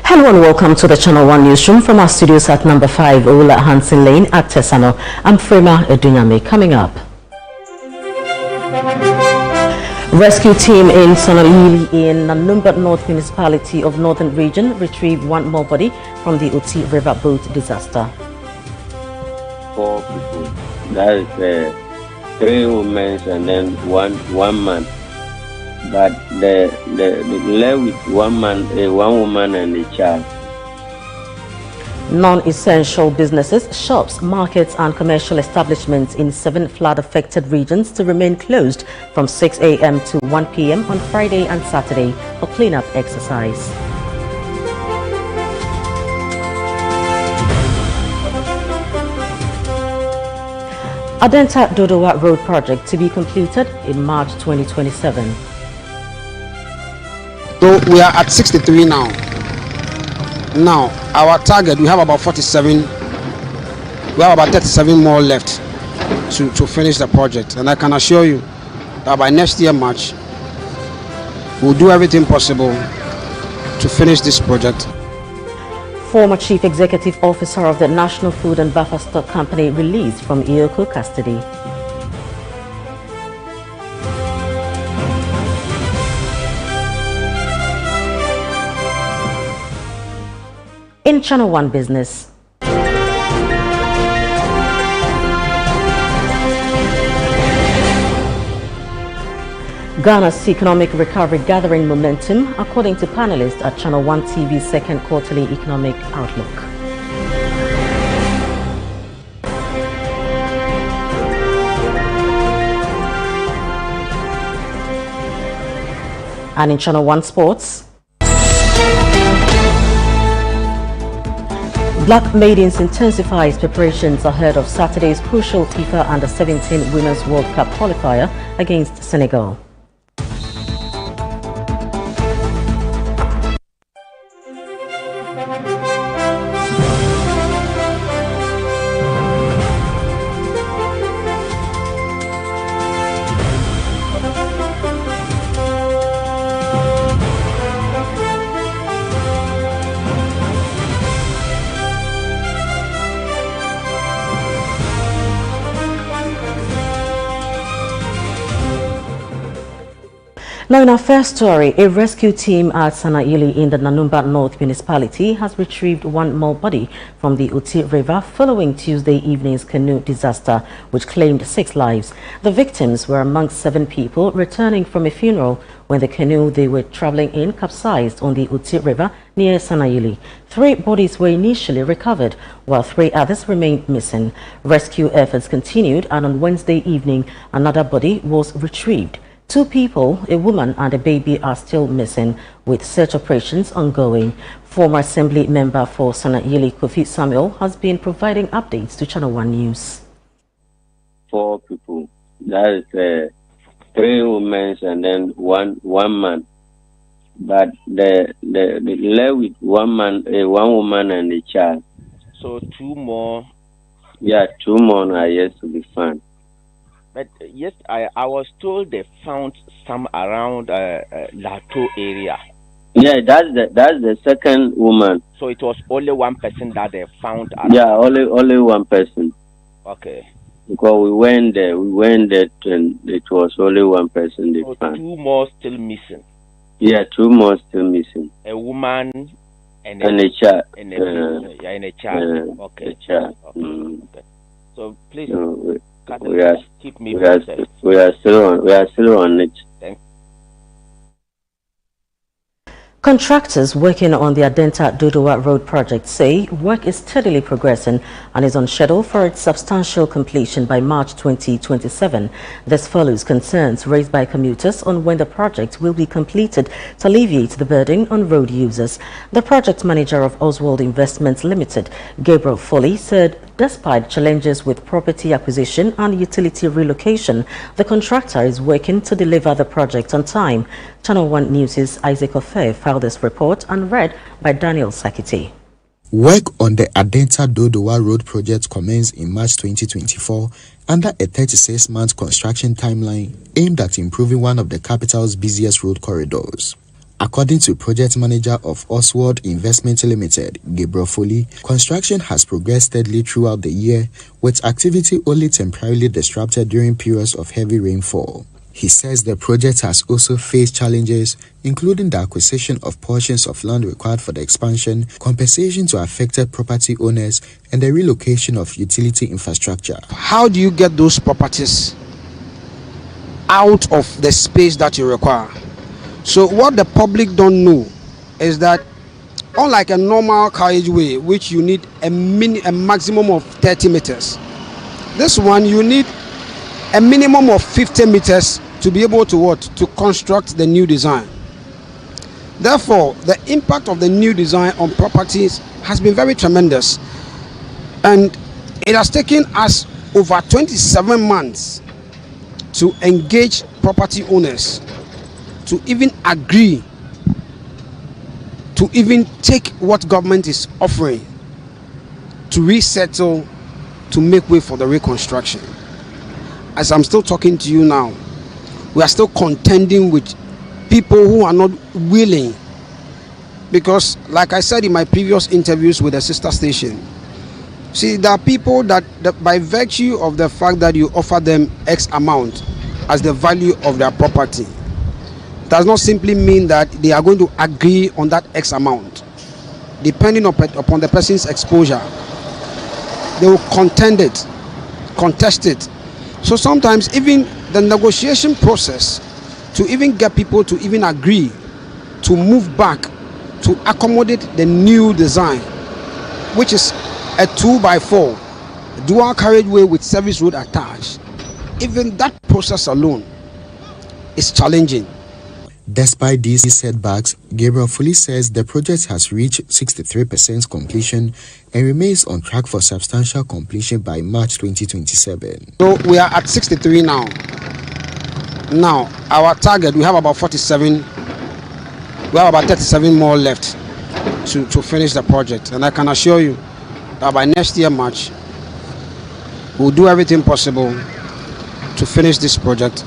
Hello and welcome to the Channel 1 Newsroom from our studios at number 5 Ola Hansen Lane at Tesano. I'm Frema Edunyame. Coming up, rescue team in Sonalili in Nanumba North Municipality of Northern Region retrieved one more body from the Uti River boat disaster. 4 people. That is 3 women and then one man. But the left with one woman and a child. Non-essential businesses, shops, markets and commercial establishments in 7 flood-affected regions to remain closed from 6 a.m. to 1 p.m. on Friday and Saturday for cleanup exercise. Adenta Dodowa Road project to be completed in March 2027. So we are at 63 now. Now our target, we have about 47. We have about 37 more left to finish the project, and I can assure you that by next year March we'll do everything possible to finish this project. Former Chief Executive Officer of the National Food and Buffer Stock Company released from Iyoko custody. In Channel 1 Business, Ghana's economic recovery gathering momentum, according to panelists at Channel 1 TV's second quarterly economic outlook. And in Channel 1 Sports, Black Maidens intensifies preparations ahead of Saturday's crucial FIFA Under-17 Women's World Cup qualifier against Senegal. Now, in our first story, a rescue team at Sanaili in the Nanumba North Municipality has retrieved one more body from the Uti River following Tuesday evening's canoe disaster, which claimed 6 lives. The victims were amongst 7 people returning from a funeral when the canoe they were traveling in capsized on the Uti River near Sanaili. 3 bodies were initially recovered, while 3 others remained missing. Rescue efforts continued, and on Wednesday evening, another body was retrieved. 2 people, a woman and a baby, are still missing, with search operations ongoing. Former Assembly member for Sanaili, Kofi Samuel, has been providing updates to Channel 1 News. 4 people. That is 3 women and then one man. But the left with one woman and a child. So 2 more. Yeah, 2 more are yet to be found. But yes, I was told they found some around Lato area. Yeah, that's the second woman. So it was only one person that they found around. Yeah, only one person. Okay. Because we went there and it was only one person they found. 2 more still missing. Yeah, 2 more still missing. A woman and a child. And a child. Okay. A child. Okay. Okay. So please. Keep me posted. We are still on it. Contractors working on the Adenta Dodowa Road project say work is steadily progressing and is on schedule for its substantial completion by March 2027. This follows concerns raised by commuters on when the project will be completed to alleviate the burden on road users. The project manager of Oswald Investments Limited, Gabriel Foley, said despite challenges with property acquisition and utility relocation, the contractor is working to deliver the project on time. Channel 1 News' Isaac Ofe filed this report and read by Daniel Sakiti. Work on the Adenta Dodowa Road project commenced in March 2024 under a 36-month construction timeline aimed at improving one of the capital's busiest road corridors. According to project manager of Oswald Investment Limited, Gabriel Foley, construction has progressed steadily throughout the year, with activity only temporarily disrupted during periods of heavy rainfall. He says the project has also faced challenges, including the acquisition of portions of land required for the expansion, compensation to affected property owners, and the relocation of utility infrastructure. How do you get those properties out of the space that you require? So what the public don't know is that unlike a normal carriageway, which you need a maximum of 30 meters, this one you need a minimum of 50 meters to be able to construct the new design. Therefore, the impact of the new design on properties has been very tremendous, and it has taken us over 27 months to engage property owners to even agree to even take what government is offering to resettle, to make way for the reconstruction. As I'm still talking to you now, we are still contending with people who are not willing, because like I said in my previous interviews with the sister station, see, there are people that by virtue of the fact that you offer them X amount as the value of their property, does not simply mean that they are going to agree on that X amount. Depending upon the person's exposure, they will contest it. So sometimes even the negotiation process to even get people to even agree to move back to accommodate the new design, which is a 2x4 dual carriageway with service road attached, even that process alone is challenging. Despite these setbacks, Gabriel Foley says the project has reached 63% completion and remains on track for substantial completion by March 2027. So we are at 63 now. Now, our target, we have about 47, we have about 37 more left to finish the project. And I can assure you that by next year, March, we'll do everything possible to finish this project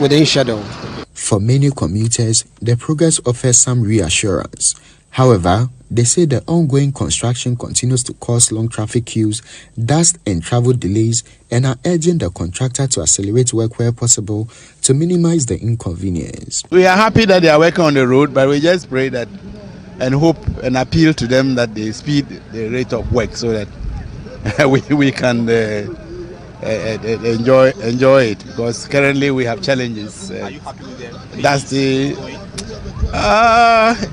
within schedule. For many commuters, the progress offers some reassurance. However, they say the ongoing construction continues to cause long traffic queues, dust and travel delays, and are urging the contractor to accelerate work where possible to minimize the inconvenience. We are happy that they are working on the road, but we just pray that and hope and appeal to them that they speed the rate of work so that we can enjoy it, because currently we have challenges. Are you happy with them? That's the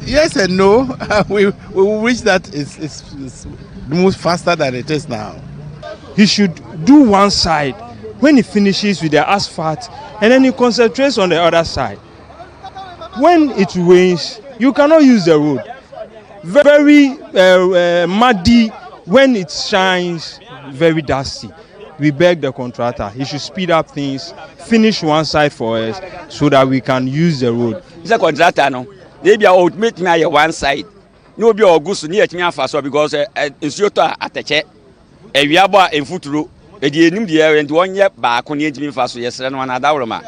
yes and no. we wish that it's moves faster than it is now. He should do one side when he finishes with the asphalt, and then he concentrates on the other side. When it rains, you cannot use the road. Very muddy. When it shines, very dusty. We beg the contractor, he should speed up things, finish one side for us so that we can use the road. The contractor, no, they be ultimate me one side. No be August near me faster because it's your at the check. And we are in foot road. And the new year and 1 year back on the engine fast yesterday and one other.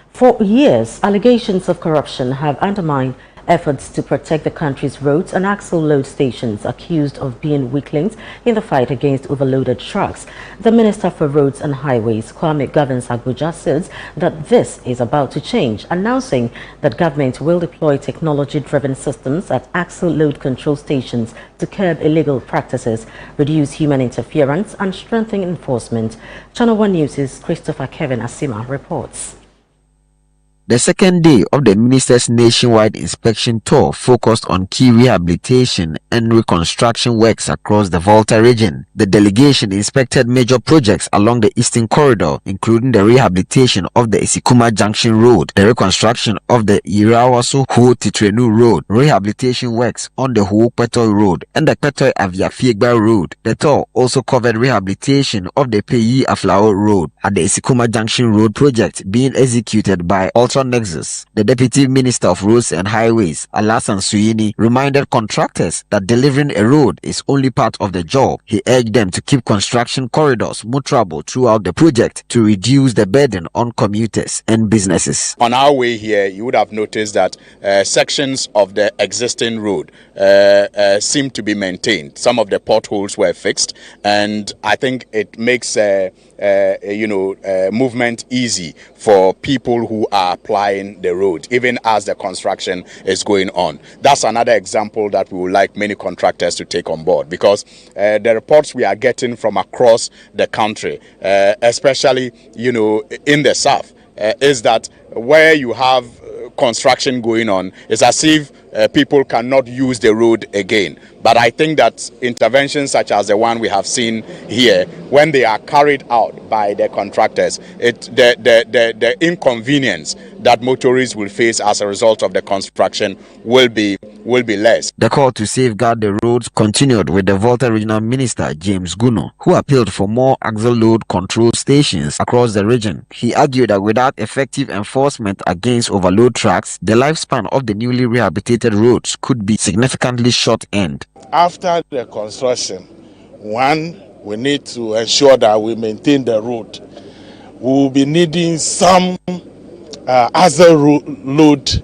For years, allegations of corruption have undermined efforts to protect the country's roads and axle load stations accused of being weak links in the fight against overloaded trucks. The Minister for Roads and Highways, Kwame Govins-Agbodza, says that this is about to change, announcing that government will deploy technology-driven systems at axle load control stations to curb illegal practices, reduce human interference and strengthen enforcement. Channel 1 News' Christopher Kevin Asima reports. The second day of the minister's nationwide inspection tour focused on key rehabilitation and reconstruction works across the Volta region. The delegation inspected major projects along the Eastern Corridor, including the rehabilitation of the Isikuma Junction Road, the reconstruction of the Irawaso-Ho-Titrenu Road, rehabilitation works on the Ho-Petoi Road, and the Petoi-Aviafiegba Road. The tour also covered rehabilitation of the Peyi-Aflao Road at the Isikuma Junction Road project being executed by Ultra Nexus. The Deputy Minister of Roads and Highways, Alasan Suyini, reminded contractors that delivering a road is only part of the job. He urged them to keep construction corridors motorable throughout the project to reduce the burden on commuters and businesses. On our way here, you would have noticed that sections of the existing road seem to be maintained. Some of the potholes were fixed, and I think it makes movement easy for people who are applying the road, even as the construction is going on. That's another example that we would like many contractors to take on board, because the reports we are getting from across the country, especially in the south, is that where you have construction going on, it's as if people cannot use the road again. But I think that interventions such as the one we have seen here, when they are carried out by the contractors, the inconvenience that motorists will face as a result of the construction will be less. The call to safeguard the roads continued with the Volta Regional Minister James Guno, who appealed for more axle load control stations across the region. He argued that without effective enforcement against overload trucks, the lifespan of the newly rehabilitated roads could be significantly short-end. After the construction, one, we need to ensure that we maintain the road. We will be needing some axle load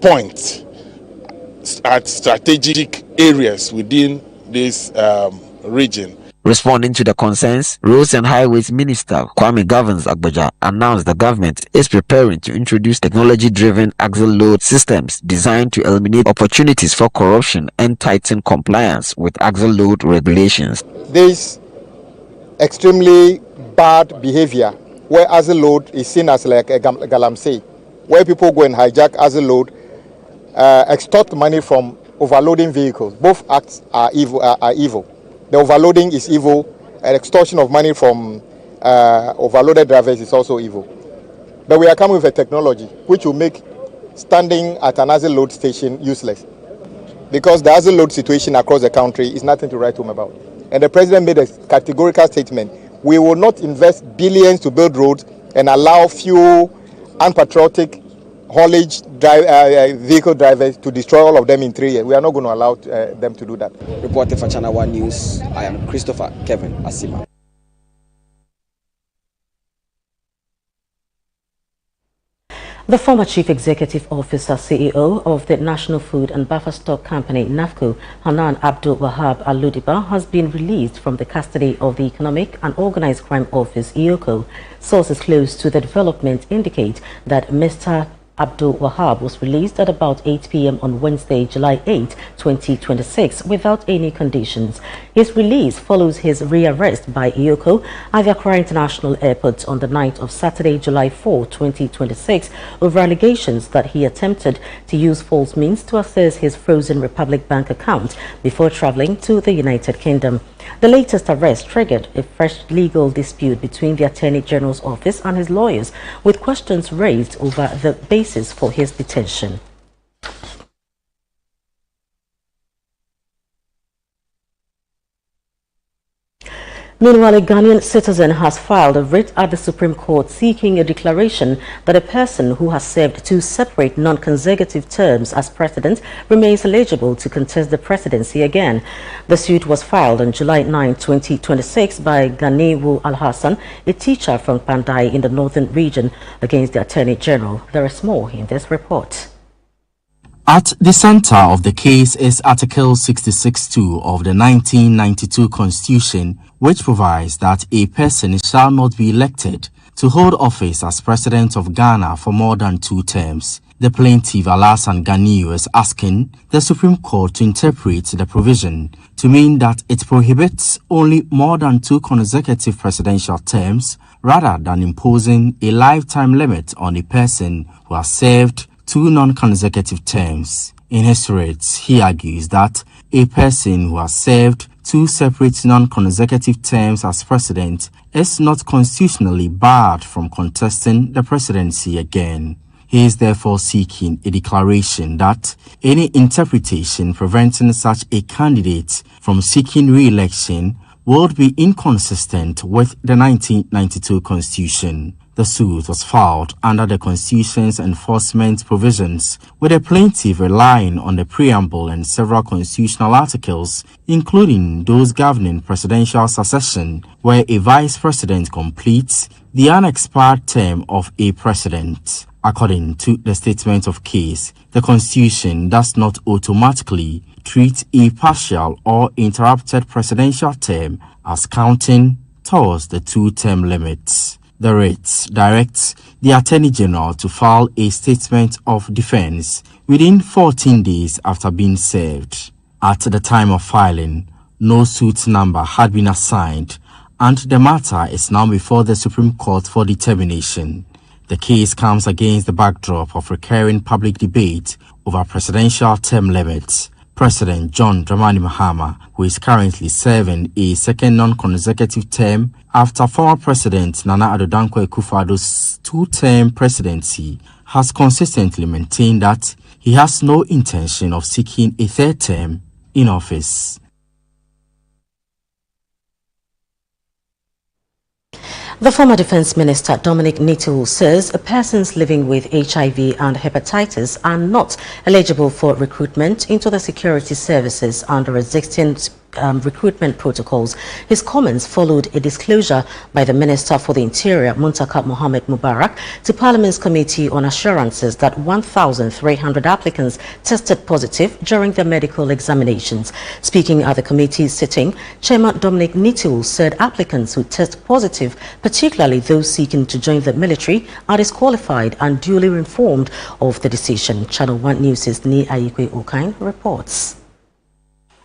points at strategic areas within this region. Responding to the concerns, Roads and Highways Minister Kwame Govins Agbaja announced the government is preparing to introduce technology-driven axle load systems designed to eliminate opportunities for corruption and tighten compliance with axle load regulations. This extremely bad behavior, where axle load is seen as like a galamsey, where people go and hijack axle load, extort money from overloading vehicles. Both acts are evil. The overloading is evil, and extortion of money from overloaded drivers is also evil. But we are coming with a technology which will make standing at an axle load station useless, because the axle load situation across the country is nothing to write home about. And the president made a categorical statement: we will not invest billions to build roads and allow few unpatriotic haulage vehicle drivers to destroy all of them in 3 years. We are not going to allow them to do that. Reporting for Channel 1 News, I am Christopher Kevin Asima. The former Chief Executive Officer, CEO of the National Food and Buffer Stock Company, NAFCO, Hanan Abdul Wahab Aludiba, has been released from the custody of the Economic and Organized Crime Office, EOCO. Sources close to the development indicate that Mr. Abdul Wahab was released at about 8 p.m. on Wednesday, July 8, 2026, without any conditions. His release follows his rearrest by EOCO at the Accra International Airport on the night of Saturday, July 4, 2026, over allegations that he attempted to use false means to access his frozen Republic Bank account before traveling to the United Kingdom. The latest arrest triggered a fresh legal dispute between the Attorney General's office and his lawyers, with questions raised over the basis for his detention. Meanwhile, a Ghanaian citizen has filed a writ at the Supreme Court seeking a declaration that a person who has served 2 separate non-consecutive terms as president remains eligible to contest the presidency again. The suit was filed on July 9, 2026 by Ganiwu Al-Hassan, a teacher from Pandai in the northern region, against the Attorney General. There is more in this report. At the center of the case is Article 66(2) of the 1992 Constitution, which provides that a person shall not be elected to hold office as President of Ghana for more than 2 terms. The plaintiff, Alasan Ganiyu, is asking the Supreme Court to interpret the provision to mean that it prohibits only more than 2 consecutive presidential terms, rather than imposing a lifetime limit on a person who has served 2 non-consecutive terms. In his writ, he argues that a person who has served 2 separate non-consecutive terms as president is not constitutionally barred from contesting the presidency again. He is therefore seeking a declaration that any interpretation preventing such a candidate from seeking re-election would be inconsistent with the 1992 Constitution. The suit was filed under the Constitution's enforcement provisions, with the plaintiff relying on the preamble and several constitutional articles, including those governing presidential succession, where a vice president completes the unexpired term of a president. According to the statement of case, the Constitution does not automatically treat a partial or interrupted presidential term as counting towards the 2-term limits. The writ directs the Attorney General to file a statement of defense within 14 days after being served. At the time of filing, no suit number had been assigned, and the matter is now before the Supreme Court for determination. The case comes against the backdrop of recurring public debate over presidential term limits. President John Dramani Mahama, who is currently serving a second non-consecutive term after former President Nana Addo Dankwa Akufo-Addo's 2-term presidency, has consistently maintained that he has no intention of seeking a 3rd term in office. The former Defense Minister Dominic Nitiwul says persons living with HIV and hepatitis are not eligible for recruitment into the security services under existing recruitment protocols. His comments followed a disclosure by the Minister for the Interior, Muntaka Mohammed Mubarak, to Parliament's Committee on Assurances that 1,300 applicants tested positive during their medical examinations. Speaking at the committee's sitting, Chairman Dominic Nitiwul said applicants who test positive, particularly those seeking to join the military, are disqualified and duly informed of the decision. Channel 1 News' Ni Ayikwe Okain reports.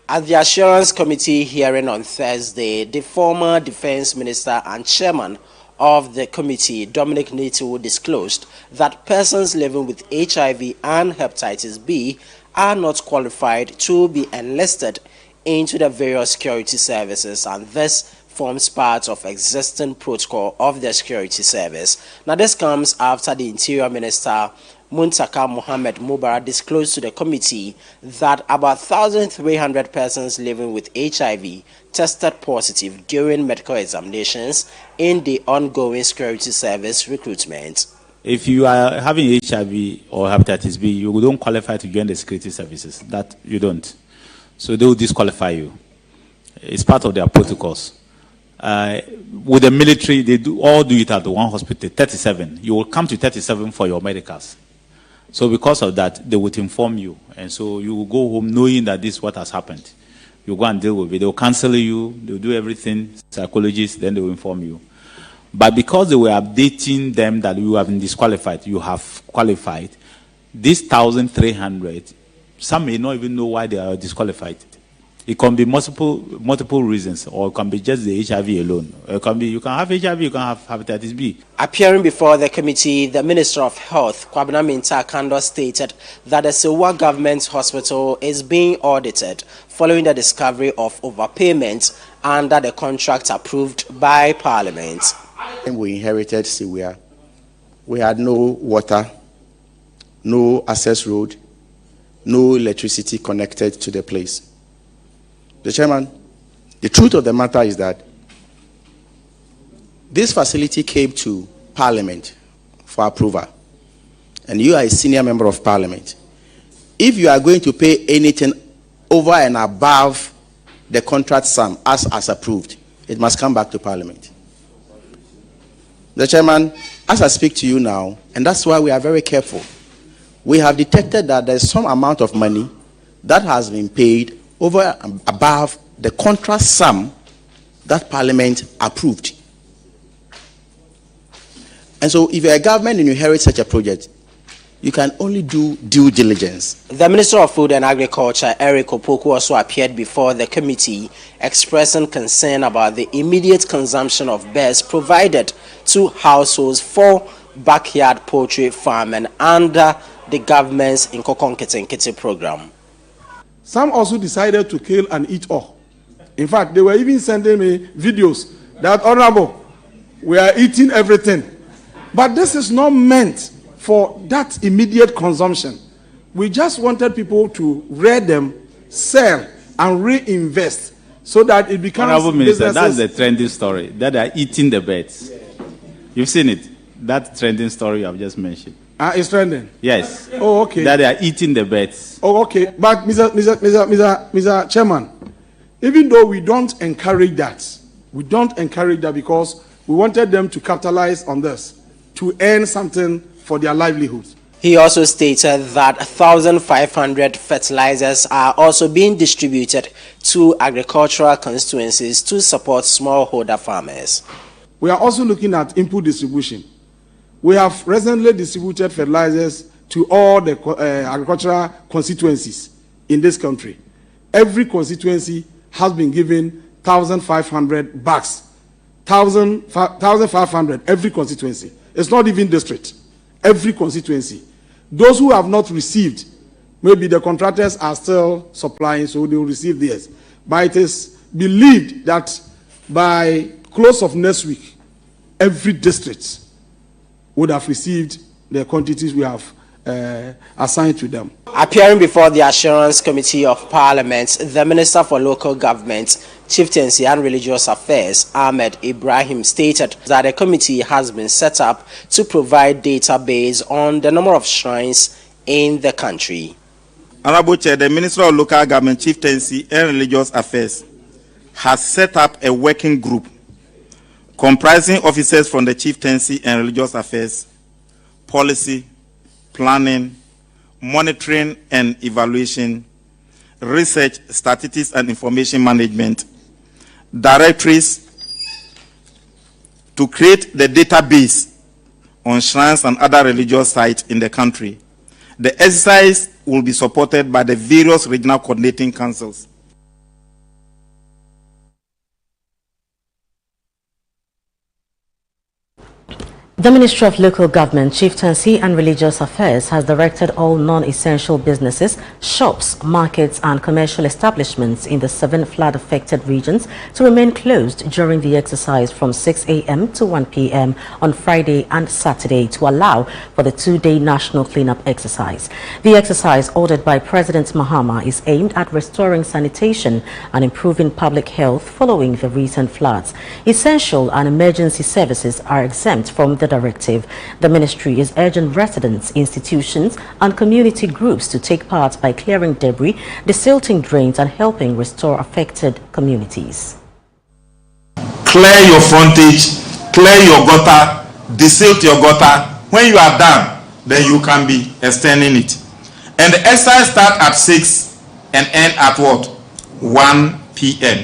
At the Assurance Committee hearing on Thursday, the former Defense Minister and Chairman of the committee, Dominic Nitiwul, disclosed that persons living with HIV and hepatitis B are not qualified to be enlisted into the various security services, and this forms part of existing protocol of the security service. Now, this comes after the Interior Minister Muntaka Mohammed Mubarak disclosed to the committee that about 1,300 persons living with HIV tested positive during medical examinations in the ongoing security service recruitment. If you are having HIV or hepatitis B, you don't qualify to join the security services. That you don't. So they will disqualify you. It's part of their protocols. With the military, they do it at the one hospital, 37. You will come to 37 for your medicals. So because of that, they would inform you. And so you will go home knowing that this is what has happened. You go and deal with it. They will counsel you. They will do everything, psychologists, then they will inform you. But because they were updating them that you have been disqualified, you have qualified, these 1,300, some may not even know why they are disqualified. It can be multiple reasons, or it can be just the HIV alone. It can be you can have HIV, you can have hepatitis B. Appearing before the committee, the Minister of Health, Kwabena Mintah Kando, stated that the Sewa Government Hospital is being audited following the discovery of overpayment under the contract approved by Parliament. When we inherited Sewa, we had no water, no access road, no electricity connected to the place. The chairman, the truth of the matter is that this facility came to Parliament for approval, and you are a senior member of Parliament. If you are going to pay anything over and above the contract sum as approved, it must come back to Parliament. The chairman, as I speak to you now, and that's why we are very careful, we have detected that there's some amount of money that has been paid over and above the contract sum that Parliament approved. And so if you're a government and you inherit such a project, you can only do due diligence. The Minister of Food and Agriculture, Eric Opoku, also appeared before the committee, expressing concern about the immediate consumption of bears provided to households for backyard poultry farming under the government's Nkoko Nkete program. Some also decided to kill and eat all. In fact, they were even sending me videos that, Honorable, we are eating everything. But this is not meant for that immediate consumption. We just wanted people to rear them, sell, and reinvest so that it becomes Honorable Minister, businesses. that's the trending story, that they are eating the birds. You've seen it, that trending story I've just mentioned. It's trending? Yes. Oh, okay. That they are eating the birds. Oh, okay. But Mr. Chairman, even though we don't encourage that because we wanted them to capitalize on this, to earn something for their livelihood. He also stated that 1,500 fertilizers are also being distributed to agricultural constituencies to support smallholder farmers. We are also looking at input distribution. We have recently distributed fertilizers to all the agricultural constituencies in this country. Every constituency has been given 1,500 bags. 1,500 every constituency. It's not even district. Every constituency. Those who have not received, maybe the contractors are still supplying, so they will receive theirs. But it is believed that by close of next week, every district would have received the quantities we have assigned to them. Appearing before the Assurance Committee of Parliament, the Minister for Local Government, Chieftaincy and Religious Affairs, Ahmed Ibrahim, stated that a committee has been set up to provide database on the number of shrines in the country. Honorable Chair, the Minister of Local Government, Chieftaincy and Religious Affairs has set up a working group comprising officers from the Chieftaincy and Religious Affairs, Policy, Planning, Monitoring and Evaluation, Research, Statistics and Information Management, Directories, to create the database on shrines and other religious sites in the country. The exercise will be supported by the various regional coordinating councils. The Ministry of Local Government, Chieftaincy and Religious Affairs has directed all non-essential businesses, shops, markets and commercial establishments in the 7 flood-affected regions to remain closed during the exercise from 6 a.m. to 1 p.m. on Friday and Saturday to allow for the 2-day national cleanup exercise. The exercise, ordered by President Mahama, is aimed at restoring sanitation and improving public health following the recent floods. Essential and emergency services are exempt from the directive. The ministry is urging residents, institutions and community groups to take part by clearing debris, desilting drains and helping restore affected communities. Clear your frontage, clear your gutter, desilt your gutter. When you are done, then you can be extending it. And the exercise starts at 6 and end at what? 1 p.m.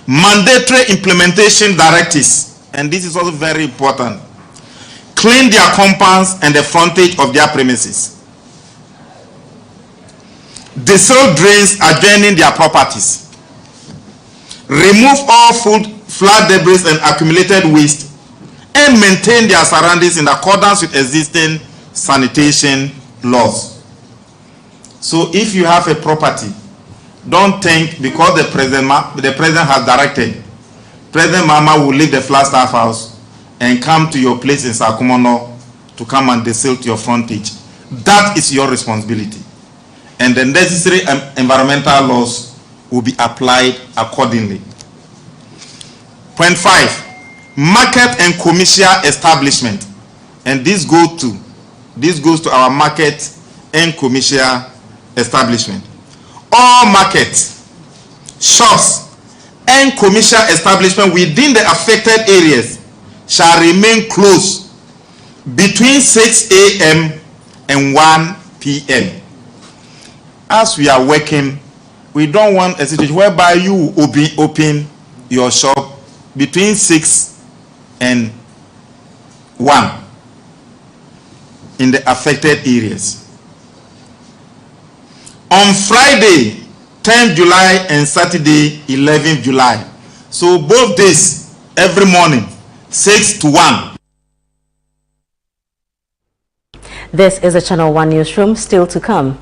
Mandatory implementation directives. And this is also very important. Clean their compounds and the frontage of their premises. Desilt drains adjoining their properties. Remove all flood debris and accumulated waste and maintain their surroundings in accordance with existing sanitation laws. So if you have a property, don't think because the president has directed, President Mama will leave the Flagstaff House and come to your place in Sakumono to come and desilt your frontage. That is your responsibility. And the necessary environmental laws will be applied accordingly. Point 5, market and commercial establishment. And this goes to our market and commercial establishment. All markets, shops, and commercial establishment within the affected areas shall remain closed between 6 a.m. and 1 p.m. As we are working, we don't want a situation whereby you open your shop between 6 and 1 in the affected areas. On Friday, 10 July and Saturday, 11 July. So both days, every morning, 6-1. This is a Channel 1 newsroom. Still to come.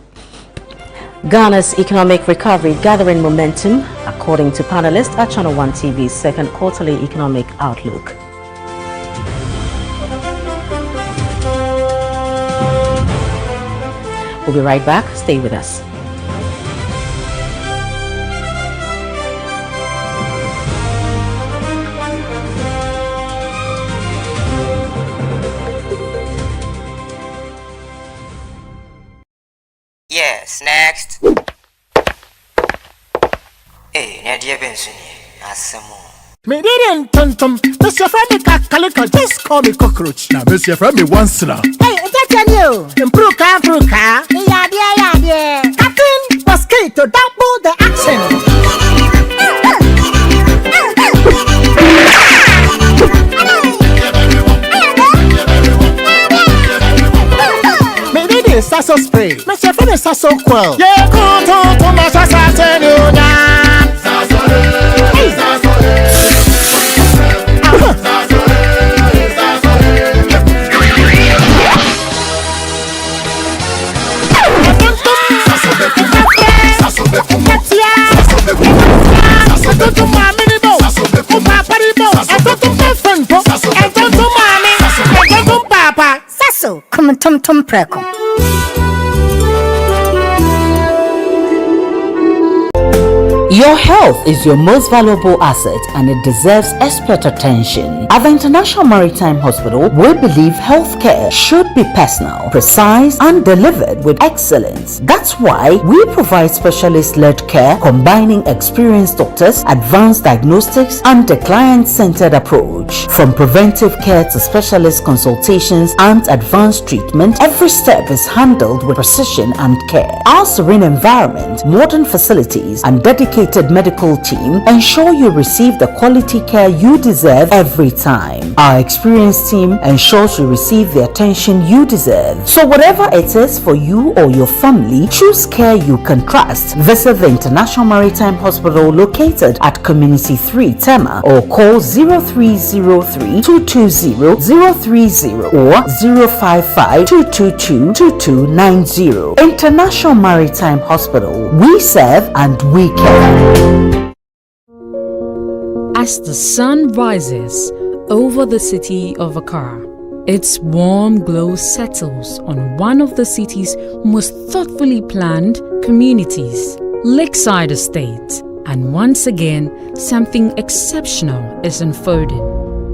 Ghana's economic recovery gathering momentum, according to panelists at Channel 1 TV's second quarterly economic outlook. We'll be right back. Stay with us. Yes, next. Hey, Nadia Benson, Me didn't tum. Mr. Friend, Calico, just call me cockroach. Now, Mr. Friend, me once now. Hey, that's you. Improve car. Yeah. Captain, mosquito, double the action. Sasso spray, Mr. Friend is Sasso quell. Yeah, come to my Sasso, come tum preco. Your health is your most valuable asset and it deserves expert attention. At the International Maritime Hospital, we believe healthcare should be personal, precise, and delivered with excellence. That's why we provide specialist-led care combining experienced doctors, advanced diagnostics, and a client-centered approach. From preventive care to specialist consultations and advanced treatment, every step is handled with precision and care. Our serene environment, modern facilities, and dedicated medical team ensure you receive the quality care you deserve every time. Our experienced team ensures you receive the attention you deserve. So whatever it is for you or your family, choose care you can trust. Visit the International Maritime Hospital located at Community 3 Tema or call 0303 220 030 or 055 222 2290. International Maritime Hospital. We serve and we care. As the sun rises over the city of Accra, its warm glow settles on one of the city's most thoughtfully planned communities, Lakeside Estate, and once again, something exceptional is unfolding.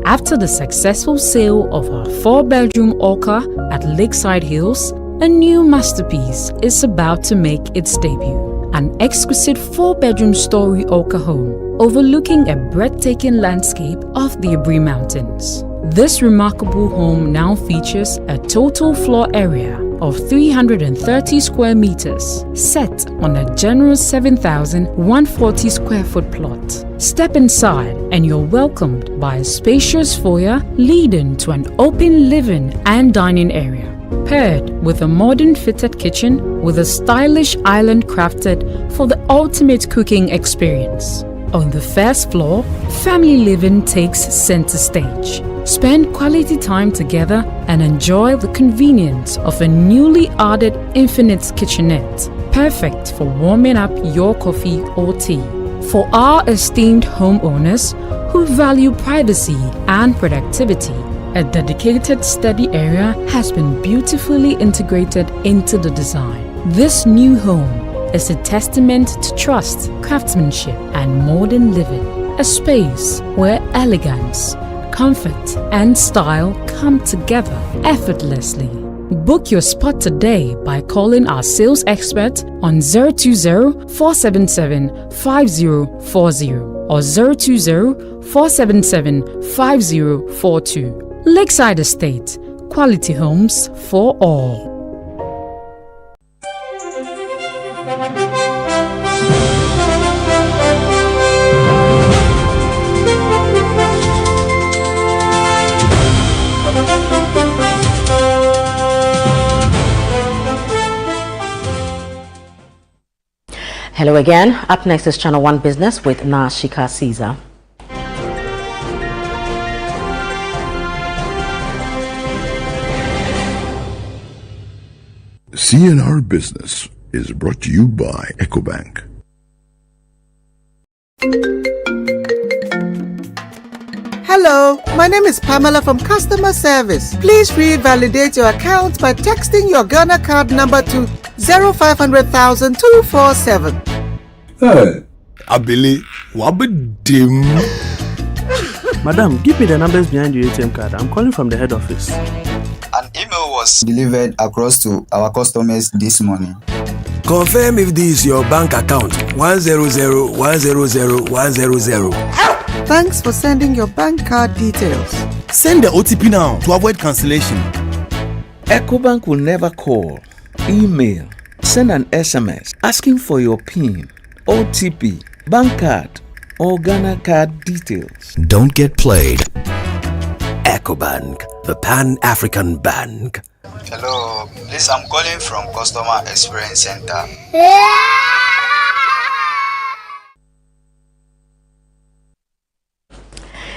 After the successful sale of our 4-bedroom Orca at Lakeside Hills, a new masterpiece is about to make its debut. An exquisite 4-bedroom story Orca home overlooking a breathtaking landscape of the Abri Mountains. This remarkable home now features a total floor area of 330 square meters, set on a generous 7,140 square foot plot. Step inside and you're welcomed by a spacious foyer leading to an open living and dining area, paired with a modern fitted kitchen with a stylish island crafted for the ultimate cooking experience. On the first floor, family living takes center stage. Spend quality time together and enjoy the convenience of a newly added infinite kitchenette, perfect for warming up your coffee or tea. For our esteemed homeowners who value privacy and productivity, a dedicated study area has been beautifully integrated into the design. This new home is a testament to trust, craftsmanship, and modern living. A space where elegance, comfort, and style come together effortlessly. Book your spot today by calling our sales expert on 020-477-5040 or 020-477-5042. Lakeside Estate, quality homes for all. Hello again. Up next is Channel 1 Business with Nashika Caesar. CNR Business is brought to you by EcoBank. Hello, my name is Pamela from Customer Service. Please revalidate your account by texting your Ghana card number to 0500,000 247. Hey, Abili, wabadim. Madam, give me the numbers behind your ATM card. I'm calling from the head office. An email was delivered across to our customers this morning. Confirm if this is your bank account. 100,100,100. Thanks for sending your bank card details. Send the OTP now to avoid cancellation. EcoBank will never call, email, send an SMS asking for your PIN, OTP, bank card, or Ghana card details. Don't get played. EcoBank, the Pan-African Bank. Hello, please, I'm calling from Customer Experience Center.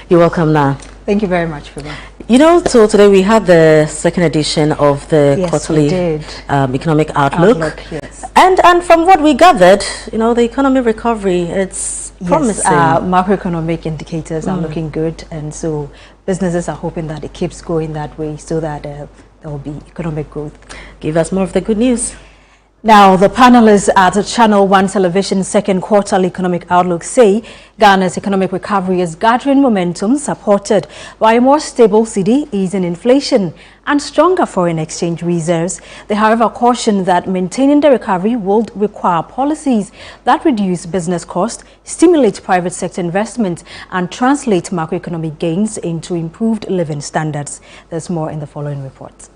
You're welcome now. Thank you very much for that. You know, so today we had the second edition of the Yes, quarterly we did. economic outlook. Yes. And from what we gathered, you know, the economy recovery, it's promising. Macroeconomic indicators are looking good, and so businesses are hoping that it keeps going that way so that there will be economic growth. Give us more of the good news. Now, the panelists at Channel 1 Television second quarterly economic outlook say Ghana's economic recovery is gathering momentum, supported by a more stable cedi, easing inflation, and stronger foreign exchange reserves. They, however, caution that maintaining the recovery will require policies that reduce business costs, stimulate private sector investment, and translate macroeconomic gains into improved living standards. There's more in the following report.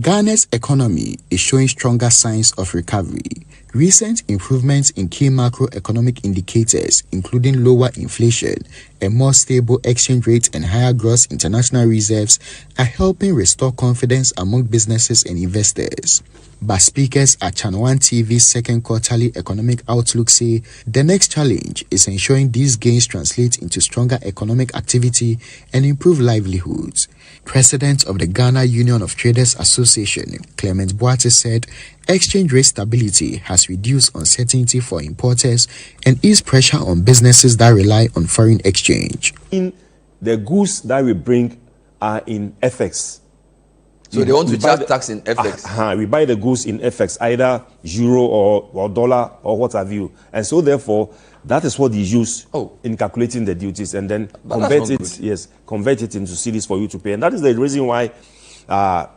Ghana's economy is showing stronger signs of recovery. Recent improvements in key macroeconomic indicators, including lower inflation, a more stable exchange rate, and higher gross international reserves, are helping restore confidence among businesses and investors. But speakers at Channel 1 TV's second quarterly economic outlook say the next challenge is ensuring these gains translate into stronger economic activity and improved livelihoods. President of the Ghana Union of Traders Association, Clement Boate, said exchange rate stability has reduced uncertainty for importers and eased pressure on businesses that rely on foreign exchange. The goods that we bring are in FX. So they want to charge tax in FX? We buy the goods in FX, either euro or dollar or what have you. And so therefore, that is what they use in calculating the duties, and then convert it into cedis for you to pay. And that is the reason why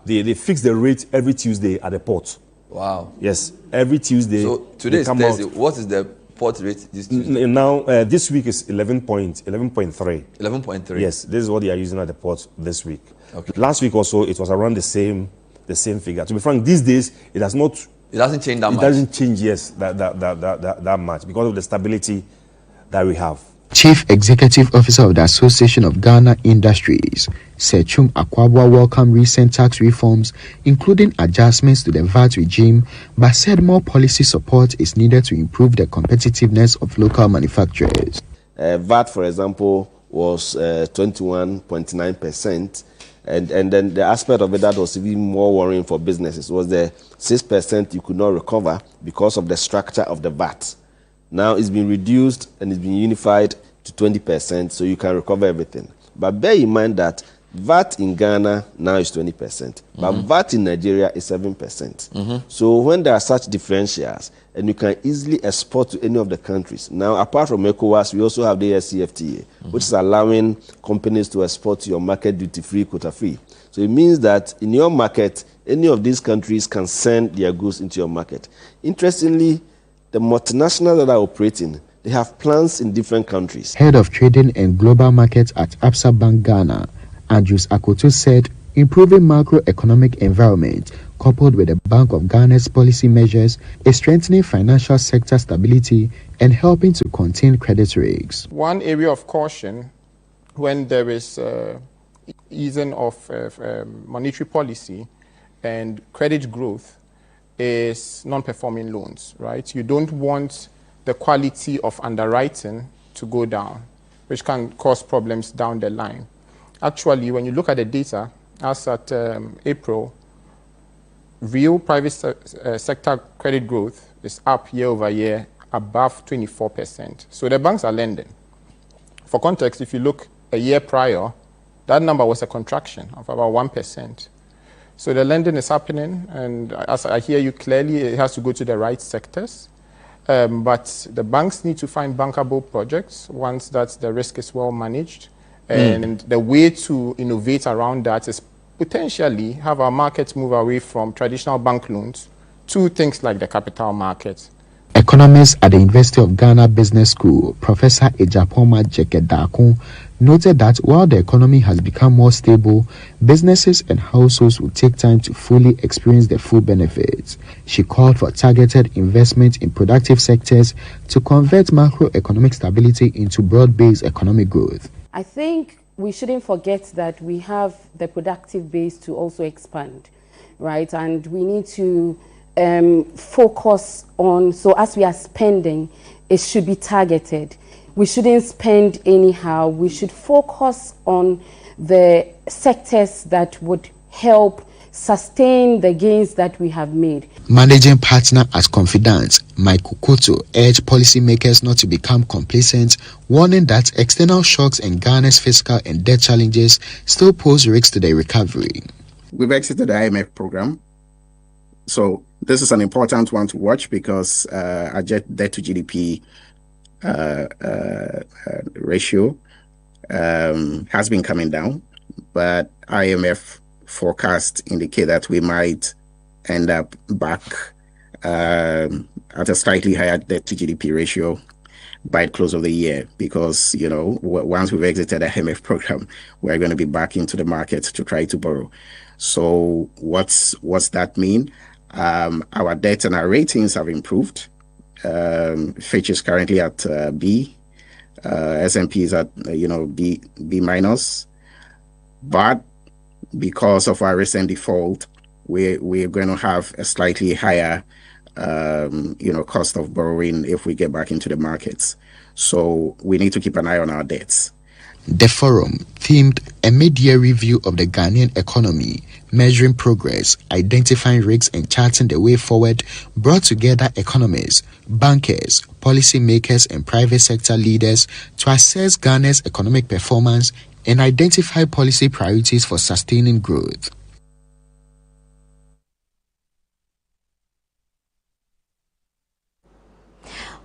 they fix the rate every Tuesday at the port. Wow. Yes, every Tuesday. So today is Thursday. What is the port rate this Tuesday? Now, this week is 11.3. 11.3. Yes, this is what they are using at the port this week. Okay. Last week also, it was around the same figure. To be frank, these days it has not. It doesn't change that much. It doesn't change, yes, that much because of the stability that we have. Chief Executive Officer of the Association of Ghana Industries, Sechum Akwabwa, welcomed recent tax reforms, including adjustments to the VAT regime, but said more policy support is needed to improve the competitiveness of local manufacturers. VAT, for example, was 21.9%. And then the aspect of it that was even more worrying for businesses was the 6% you could not recover because of the structure of the VAT. Now it's been reduced and it's been unified to 20%, so you can recover everything. But bear in mind that VAT in Ghana now is 20%, but VAT in Nigeria is 7%. So when there are such differentials, and you can easily export to any of the countries. Now, apart from ECOWAS, we also have the ASCFTA, which is allowing companies to export to your market duty-free, quota-free. So it means that in your market, any of these countries can send their goods into your market. Interestingly, the multinationals that are operating, they have plants in different countries. Head of Trading and Global Markets at Absa Bank Ghana, Andrews Akoto, said improving macroeconomic environment coupled with the Bank of Ghana's policy measures is strengthening financial sector stability and helping to contain credit risks. One area of caution when there is easing of monetary policy and credit growth is non-performing loans, right? You don't want the quality of underwriting to go down, which can cause problems down the line. Actually, when you look at the data, as at April, real private sector credit growth is up year over year above 24%. So the banks are lending. For context, if you look a year prior, that number was a contraction of about 1%. So the lending is happening, and as I hear you clearly, it has to go to the right sectors. But the banks need to find bankable projects once that the risk is well managed. And the way to innovate around that is potentially have our markets move away from traditional bank loans to things like the capital markets. Economist at the University of Ghana Business School, Professor Ejapoma Jekedakun, noted that while the economy has become more stable, businesses and households will take time to fully experience the full benefits. She called for targeted investment in productive sectors to convert macroeconomic stability into broad-based economic growth. I think we shouldn't forget that we have the productive base to also expand, right? And we need to focus on, so as we are spending, it should be targeted. We shouldn't spend anyhow. We should focus on the sectors that would help sustain the gains that we have made. Managing partner at Confidant, Mike Kukoto, urged policymakers not to become complacent, warning that external shocks and Ghana's fiscal and debt challenges still pose risks to the recovery. We've exited the IMF program, so this is an important one to watch because our debt to GDP ratio has been coming down, but IMF forecasts indicate that we might end up back at a slightly higher debt to GDP ratio by the close of the year because, you know, once we've exited the IMF program, we're going to be back into the market to try to borrow. So what's that mean? Our debt and our ratings have improved. Fitch is currently at B. S&P is at B minus. But because of our recent default, we're going to have a slightly higher cost of borrowing if we get back into the markets. So we need to keep an eye on our debts. The forum themed a mid-year review of the Ghanaian economy, measuring progress, identifying risks and charting the way forward, brought together economists, bankers, policymakers and private sector leaders to assess Ghana's economic performance and identify policy priorities for sustaining growth.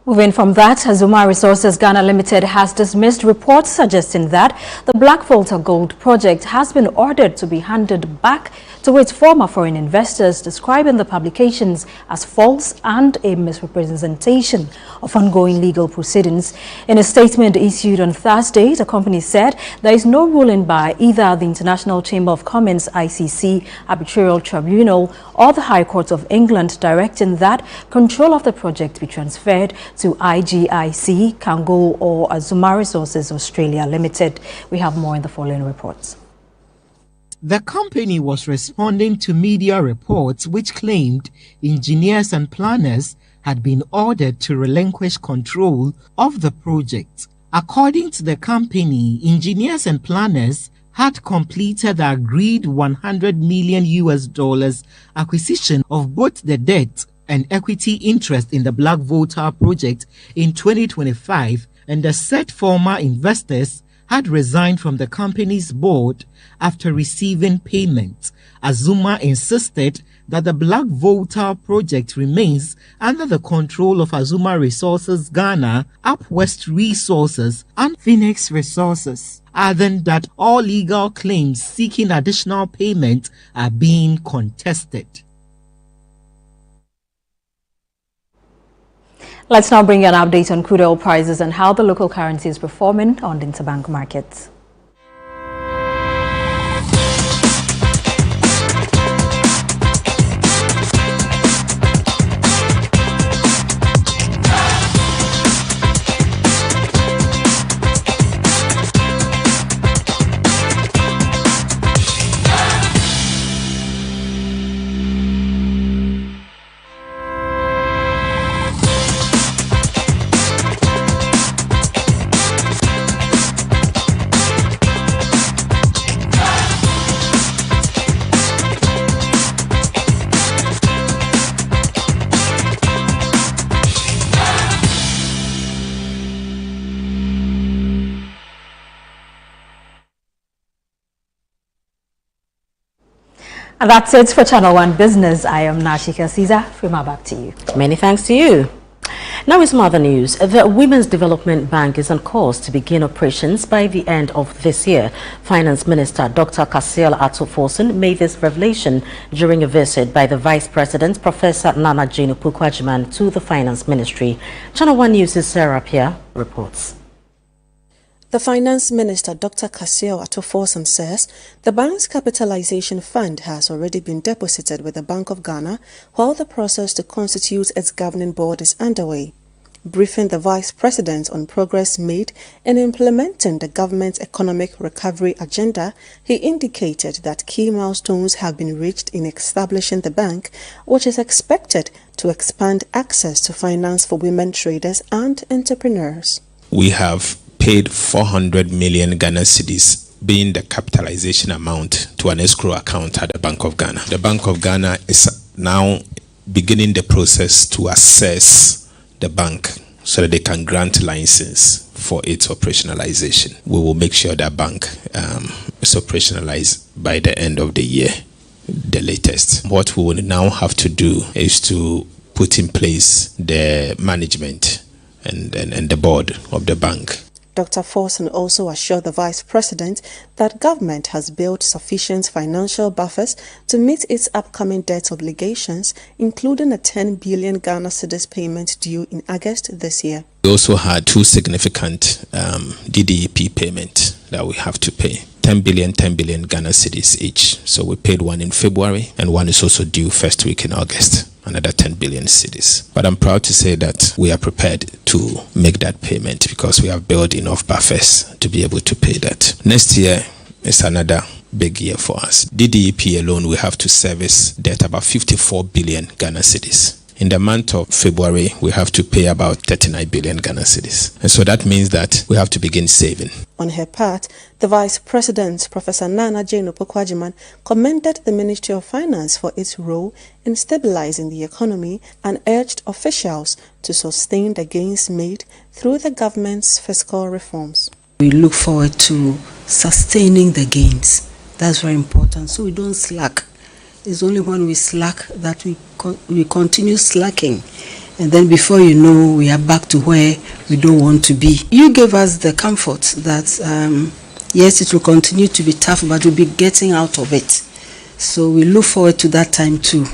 Moving from that, Azuma Resources Ghana Limited has dismissed reports suggesting that the Black Volta Gold project has been ordered to be handed back to its former foreign investors, describing the publications as false and a misrepresentation of ongoing legal proceedings. In a statement issued on Thursday, the company said there is no ruling by either the International Chamber of Commerce ICC Arbitral Tribunal or the High Court of England directing that control of the project be transferred to IGIC, Kango or Azuma Resources Australia Limited. We have more in the following reports. The company was responding to media reports which claimed engineers and planners had been ordered to relinquish control of the project. According to the company, engineers and planners had completed the agreed $100 million acquisition of both the debt and equity interest in the Black Volta project in 2025, and the said former investors had resigned from the company's board after receiving payment. Azuma insisted that the Black Volta project remains under the control of Azuma Resources Ghana, Up West Resources and Phoenix Resources, adding that all legal claims seeking additional payment are being contested. Let's now bring you an update on crude oil prices and how the local currency is performing on the interbank markets. And that's it for Channel 1 Business. I am Nashika Caesar. Frima, back to you. Many thanks to you. Now with some other news. The Women's Development Bank is on course to begin operations by the end of this year. Finance Minister Dr. Kasiel Atuforsen made this revelation during a visit by the Vice President, Professor Nana Jane Opukwajiman, to the Finance Ministry. Channel 1 News' Sarah Pia reports. The Finance Minister, Dr. Kasiel Atuforsen, says the bank's capitalization fund has already been deposited with the Bank of Ghana, while the process to constitute its governing board is underway. Briefing the Vice President on progress made in implementing the government's economic recovery agenda, he indicated that key milestones have been reached in establishing the bank, which is expected to expand access to finance for women traders and entrepreneurs. We have paid 400 million Ghana cedis, being the capitalization amount, to an escrow account at the Bank of Ghana. The Bank of Ghana is now beginning the process to assess the bank so that they can grant license for its operationalization. We will make sure that bank is operationalized by the end of the year, the latest. What we will now have to do is to put in place the management and the board of the bank. Dr. Forson also assured the Vice President that government has built sufficient financial buffers to meet its upcoming debt obligations, including a 10 billion Ghana cedis payment due in August this year. We also had two significant DDEP payments that we have to pay. 10 billion Ghana cedis each. So we paid one in February and one is also due first week in August. Another 10 billion cedis. But I'm proud to say that we are prepared to make that payment because we have built enough buffers to be able to pay that. Next year is another big year for us. DDEP alone, we have to service debt about 54 billion Ghana cedis. In the month of February, we have to pay about 39 billion Ghana cedis. And so that means that we have to begin saving. On her part, the Vice President, Professor Nana Jane Opukwajiman, commended the Ministry of Finance for its role in stabilizing the economy and urged officials to sustain the gains made through the government's fiscal reforms. We look forward to sustaining the gains. That's very important, so we don't slack. It's only when we slack that we continue slacking, and then before you know, we are back to where we don't want to be. You gave us the comfort that yes, it will continue to be tough, but we'll be getting out of it. So we look forward to that time too,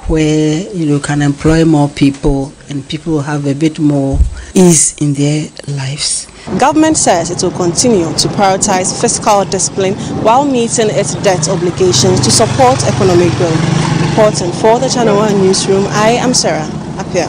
where you can employ more people and people will have a bit more ease in their lives. Government says it will continue to prioritize fiscal discipline while meeting its debt obligations to support economic growth. Reporting for the Channel 1 Newsroom, I am Sarah Apia.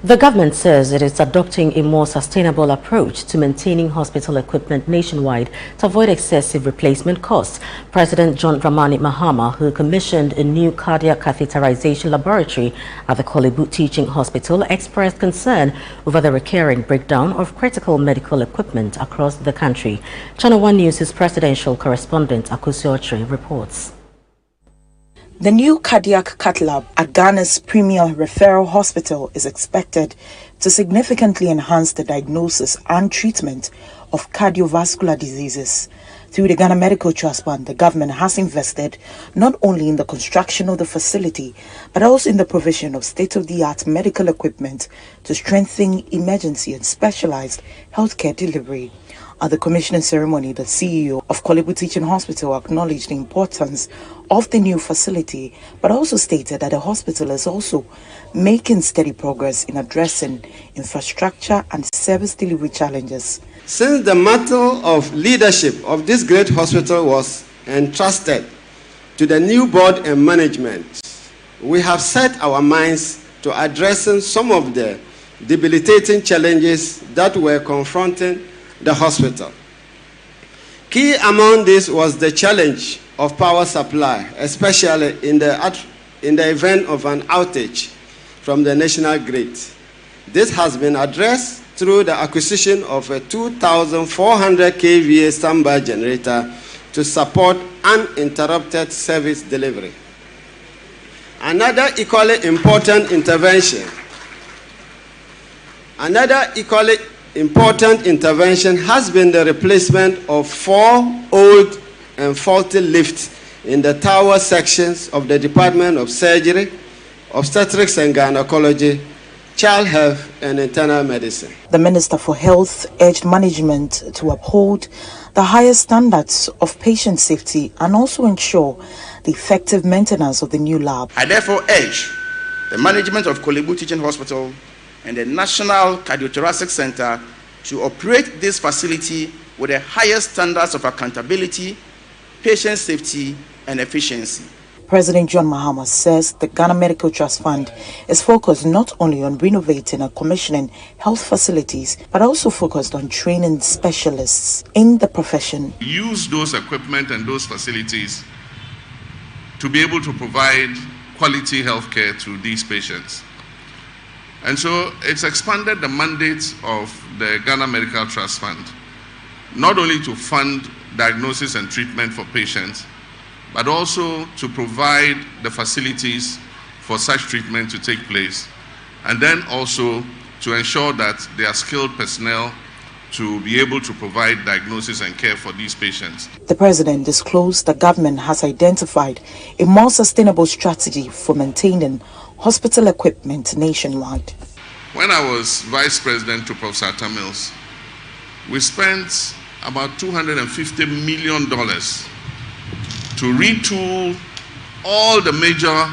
The government says it is adopting a more sustainable approach to maintaining hospital equipment nationwide to avoid excessive replacement costs. President John Dramani Mahama, who commissioned a new cardiac catheterization laboratory at the Kolebu Teaching Hospital, expressed concern over the recurring breakdown of critical medical equipment across the country. Channel 1 News' presidential correspondent Akusi Ochre reports. The new cardiac cath lab at Ghana's premier referral hospital is expected to significantly enhance the diagnosis and treatment of cardiovascular diseases. Through the Ghana Medical Trust Fund, the government has invested not only in the construction of the facility, but also in the provision of state-of-the-art medical equipment to strengthen emergency and specialized healthcare delivery. At the commissioning ceremony, the CEO of Kolebu Teaching Hospital acknowledged the importance of the new facility, but also stated that the hospital is also making steady progress in addressing infrastructure and service delivery challenges. Since the mantle of leadership of this great hospital was entrusted to the new board and management, we have set our minds to addressing some of the debilitating challenges that were confronting the hospital. Key among this was the challenge of power supply, especially in the event of an outage from the national grid. This has been addressed through the acquisition of a 2,400 kVA standby generator to support uninterrupted service delivery. Another equally important intervention has been the replacement of 4 old and faulty lift in the tower sections of the Department of Surgery, Obstetrics and Gynecology, Child Health and Internal Medicine. The Minister for Health urged management to uphold the highest standards of patient safety and also ensure the effective maintenance of the new lab. I therefore urge the management of Kolebu Teaching Hospital and the National Cardiothoracic Center to operate this facility with the highest standards of accountability, patient safety, and efficiency. President John Mahama says the Ghana Medical Trust Fund is focused not only on renovating and commissioning health facilities, but also focused on training specialists in the profession. Use those equipment and those facilities to be able to provide quality health care to these patients. And so it's expanded the mandate of the Ghana Medical Trust Fund, not only to fund diagnosis and treatment for patients, but also to provide the facilities for such treatment to take place, and then also to ensure that there are skilled personnel to be able to provide diagnosis and care for these patients. The President disclosed the government has identified a more sustainable strategy for maintaining hospital equipment nationwide. When I was Vice President to Professor Mills, we spent about $250 million to retool all the major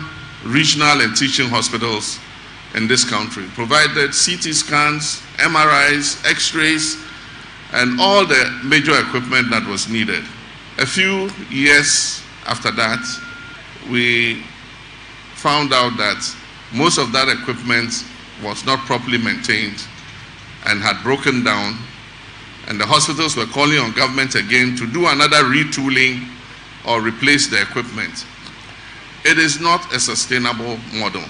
regional and teaching hospitals in this country, provided CT scans, MRIs, X-rays, and all the major equipment that was needed. A few years after that, we found out that most of that equipment was not properly maintained and had broken down, and the hospitals were calling on government again to do another retooling or replace the equipment. It is not a sustainable model.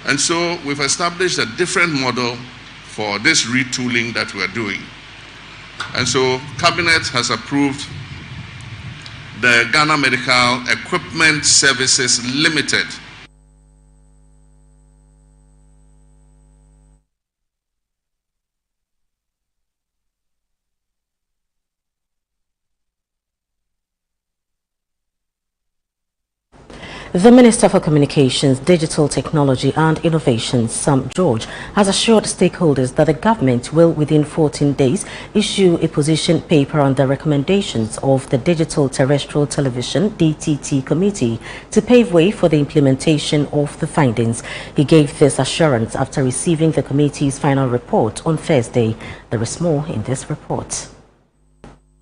And so we've established a different model for this retooling that we're doing. And so Cabinet has approved the Ghana Medical Equipment Services Limited. The Minister for Communications, Digital Technology and Innovation, Sam George, has assured stakeholders that the government will within 14 days issue a position paper on the recommendations of the Digital Terrestrial Television DTT Committee to pave way for the implementation of the findings. He gave this assurance after receiving the committee's final report on Thursday. There is more in this report.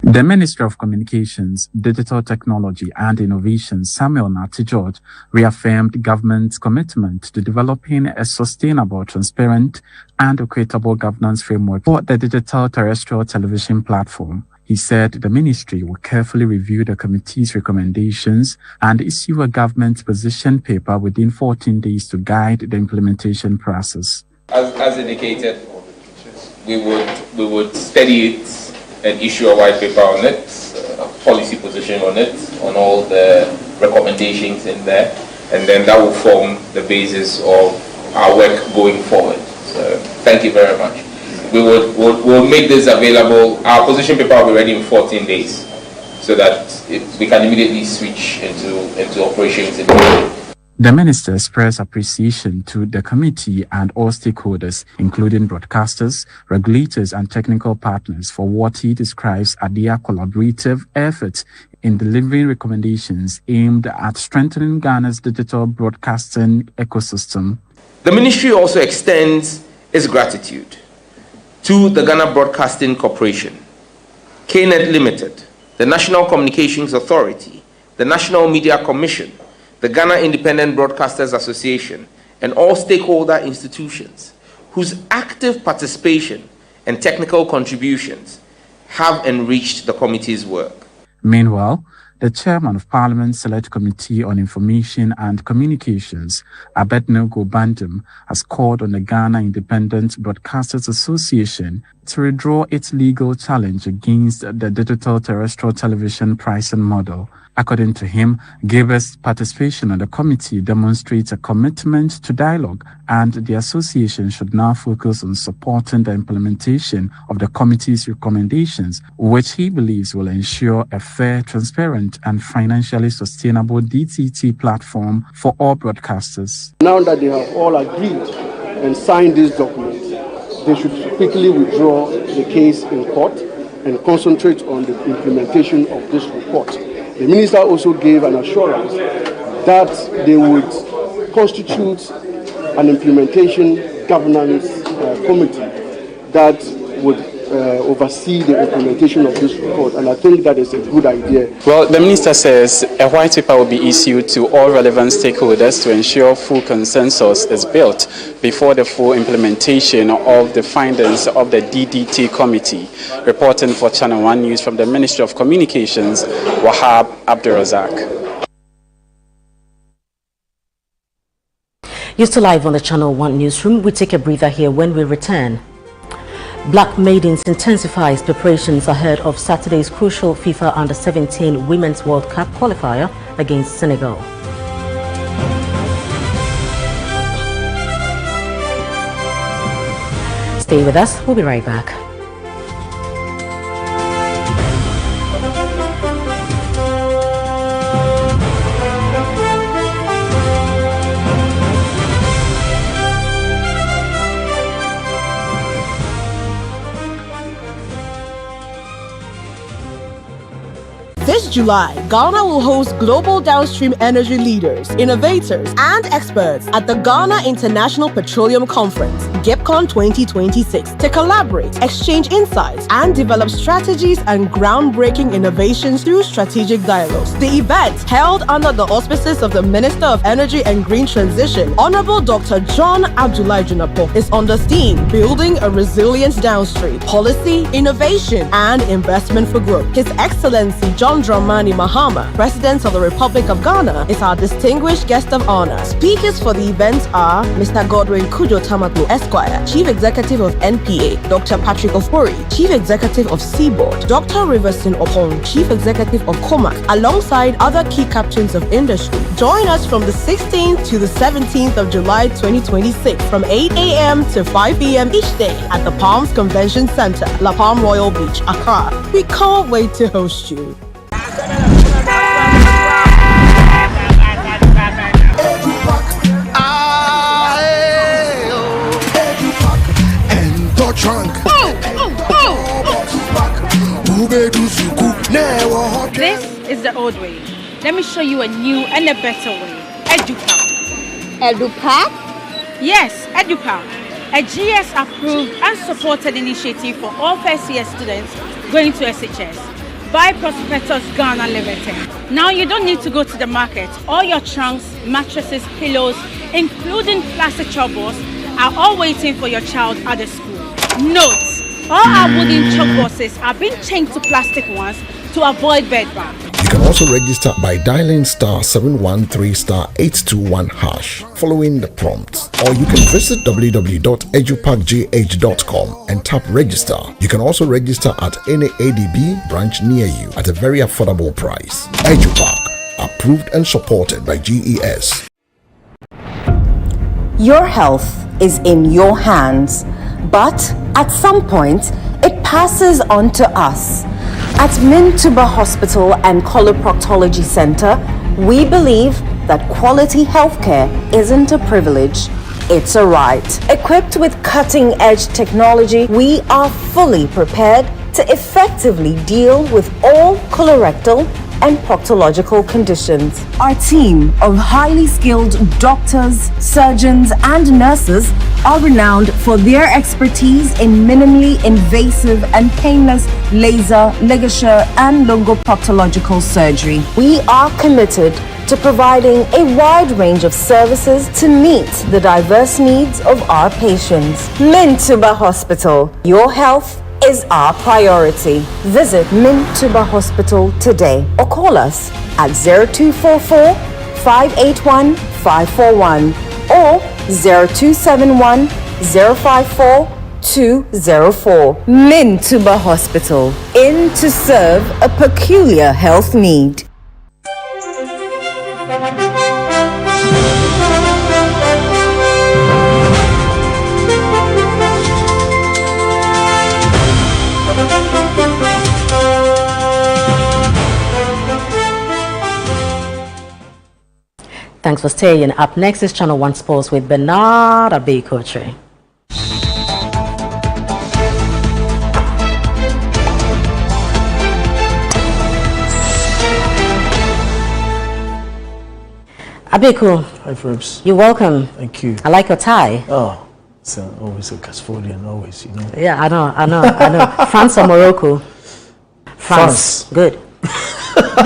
The Minister of Communications, Digital Technology and Innovation, Samuel Nati George, reaffirmed government's commitment to developing a sustainable, transparent and equitable governance framework for the digital terrestrial television platform. He said the ministry will carefully review the committee's recommendations and issue a government position paper within 14 days to guide the implementation process. As indicated, we would study it and issue a white paper on it, a policy position on it, on all the recommendations in there, and then that will form the basis of our work going forward. So thank you very much. We'll make this available. Our position paper will be ready in 14 days, so that we can immediately switch into operations immediately. The minister expressed appreciation to the committee and all stakeholders, including broadcasters, regulators, and technical partners, for what he describes as their collaborative efforts in delivering recommendations aimed at strengthening Ghana's digital broadcasting ecosystem. The ministry also extends its gratitude to the Ghana Broadcasting Corporation, KNET Limited, the National Communications Authority, the National Media Commission, the Ghana Independent Broadcasters Association, and all stakeholder institutions whose active participation and technical contributions have enriched the committee's work. Meanwhile, the chairman of Parliament's Select Committee on Information and Communications, Abednego Bandem, has called on the Ghana Independent Broadcasters Association to withdraw its legal challenge against the digital terrestrial television pricing model. According to him, Gaber's participation on the committee demonstrates a commitment to dialogue, and the association should now focus on supporting the implementation of the committee's recommendations, which he believes will ensure a fair, transparent, and financially sustainable DTT platform for all broadcasters. Now that they have all agreed and signed this document, they should quickly withdraw the case in court and concentrate on the implementation of this report. The minister also gave an assurance that they would constitute an implementation governance committee that would oversee the implementation of this report, and I think that is a good idea. Well, the minister says a white paper will be issued to all relevant stakeholders to ensure full consensus is built before the full implementation of the findings of the DDT committee. Reporting for Channel 1 News from the Ministry of Communications, Wahab Abdurazak. You're still live on the Channel 1 Newsroom. We take a breather here. When we return, Black Maidens intensifies preparations ahead of Saturday's crucial FIFA Under-17 Women's World Cup qualifier against Senegal. Stay with us. We'll be right back. This July, Ghana will host global downstream energy leaders, innovators, and experts at the Ghana International Petroleum Conference, GIPCON 2026, to collaborate, exchange insights, and develop strategies and groundbreaking innovations through strategic dialogues. The event, held under the auspices of the Minister of Energy and Green Transition, Honorable Dr. John Abdullahi Junapo, is on the theme Building a Resilient Downstream, Policy, Innovation, and Investment for Growth. His Excellency John Dramani Mahama, President of the Republic of Ghana, is our distinguished guest of honor. Speakers for the event are Mr. Godwin Kujo Tamaklo Esquire, Chief Executive of NPA, Dr. Patrick Ofori, Chief Executive of Seaboard, Dr. Riverson Opong, Chief Executive of COMAC, alongside other key captains of industry. Join us from the 16th to the 17th of July 2026 from 8 a.m. to 5 p.m. each day at the Palms Convention Center, La Palm Royal Beach, Accra. We can't wait to host you. This is the old way. Let me show you a new and a better way. EduPack. EduPack? Yes, EduPack. A GS-approved and supported initiative for all first-year students going to SHS by Prospectus Ghana Limited. Now you don't need to go to the market. All your trunks, mattresses, pillows, including plastic chalkboards, are all waiting for your child at the school. Note, all our wooden chalkboards are being changed to plastic ones to avoid bedbugs. You can also register by dialing *713*821# following the prompts, or you can visit www.edupackgh.com and tap register. You can also register at any ADB branch near you at a very affordable price. EduPack, approved and supported by GES. Your health is in your hands, but at some point it passes on to us. At Mintuba Hospital and Coloproctology Center, we believe that quality healthcare isn't a privilege, it's a right. Equipped with cutting-edge technology, we are fully prepared to effectively deal with all colorectal and proctological conditions. Our team of highly skilled doctors, surgeons, and nurses are renowned for their expertise in minimally invasive and painless laser, ligature, and longoproctological surgery. We are committed to providing a wide range of services to meet the diverse needs of our patients. Mintuba Hospital, your health is our priority. Visit Mintuba Hospital today or call us at 0244 581 541 or 0271 054 204. Mintuba Hospital, in to serve a peculiar health need. Thanks for staying. Up next is Channel 1 Sports with Bernard Abekotre. Abeko. Hi, Frebs. You're welcome. Thank you. I like your tie. Oh, it's always a custodian, always, you know. Yeah, I know. France or Morocco? France. Good.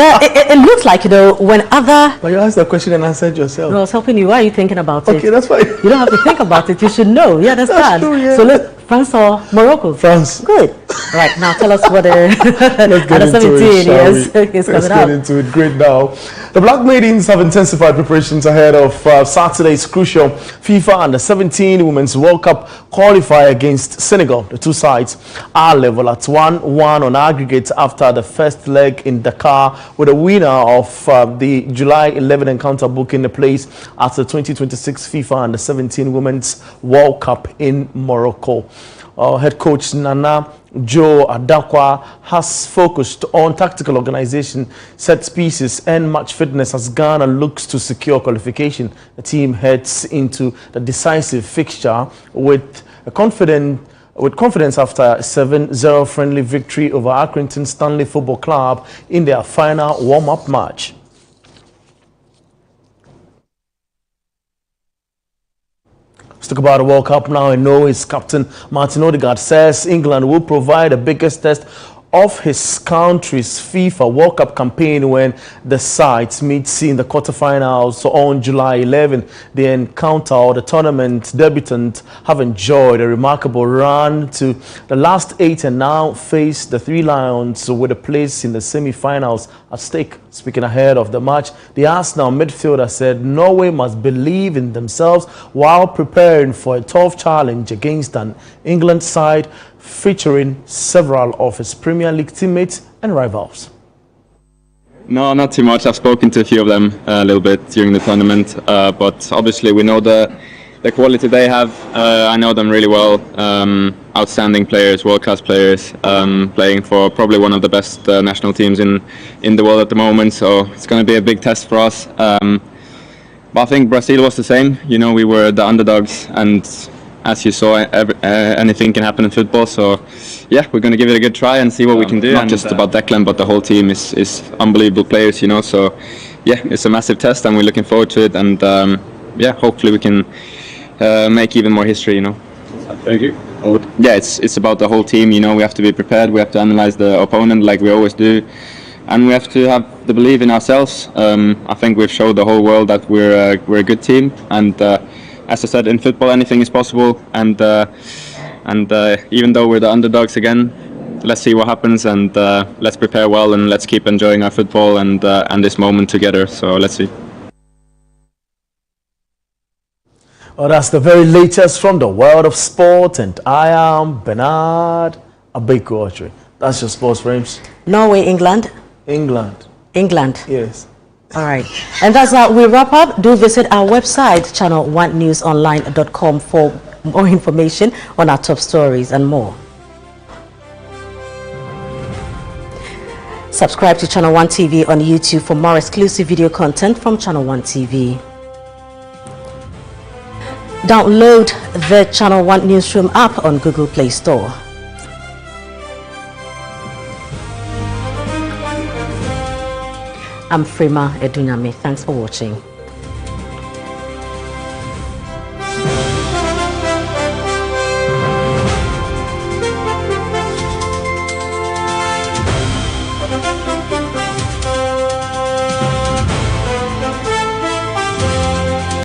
It looks like, when other... But you asked that question and answered yourself. No, I was helping you. Why are you thinking about it? Okay, that's fine. You don't have to think about it. You should know. Yeah, that's true, yeah. So look, France or Morocco? France. Good. Right, now tell us what Let's get under 17 is coming Let's up. get into it. Great now. The Black Maidens have intensified preparations ahead of Saturday's crucial FIFA Under-17 Women's World Cup qualifier against Senegal. The two sides are level at 1-1 on aggregate after the first leg in Dakar, with a winner of the July 11 encounter booking the place at the 2026 FIFA Under-17 Women's World Cup in Morocco. Head coach Nana Joe Adakwa has focused on tactical organization, set pieces and match fitness as Ghana looks to secure qualification. The team heads into the decisive fixture with confidence after a 7-0 friendly victory over Accrington Stanley Football Club in their final warm-up match. Let's talk about the World Cup now. I know his captain Martin Odegaard says England will provide the biggest test of his country's FIFA World Cup campaign when the sides meet in the quarterfinals on July 11. The encounter, or the tournament debutant, have enjoyed a remarkable run to the last 8 and now face the Three Lions with a place in the semi-finals at stake. Speaking ahead of the match, the Arsenal midfielder said Norway must believe in themselves while preparing for a tough challenge against an England side featuring several of his Premier League teammates and rivals. No, not too much. I've spoken to a few of them a little bit during the tournament, but obviously we know the quality they have. I know them really well. Outstanding players, world-class players, playing for probably one of the best national teams in the world at the moment. So it's going to be a big test for us. But I think Brazil was the same. You know, we were the underdogs, and as you saw, anything can happen in football. So yeah, we're going to give it a good try and see what we can do. Not just about Declan, but the whole team is unbelievable players, you know. So yeah, it's a massive test and we're looking forward to it. And yeah, hopefully we can make even more history, you know. Thank you. Yeah, it's about the whole team, you know. We have to be prepared. We have to analyze the opponent like we always do. And we have to have the belief in ourselves. I think we've showed the whole world that we're a good team. And as I said, in football, anything is possible. And even though we're the underdogs again, let's see what happens, and let's prepare well, and let's keep enjoying our football and this moment together. So let's see. Well, that's the very latest from the world of sport, and I am Bernard Abekotre. That's your sports frames. Norway, England. England. Yes. All right. And that's how we wrap up. Do visit our website, channel1newsonline.com, for more information on our top stories and more. Subscribe to Channel 1 TV on YouTube for more exclusive video content from Channel 1 TV. Download the Channel 1 Newsroom app on Google Play Store. I'm Frima Edunyame. Thanks for watching.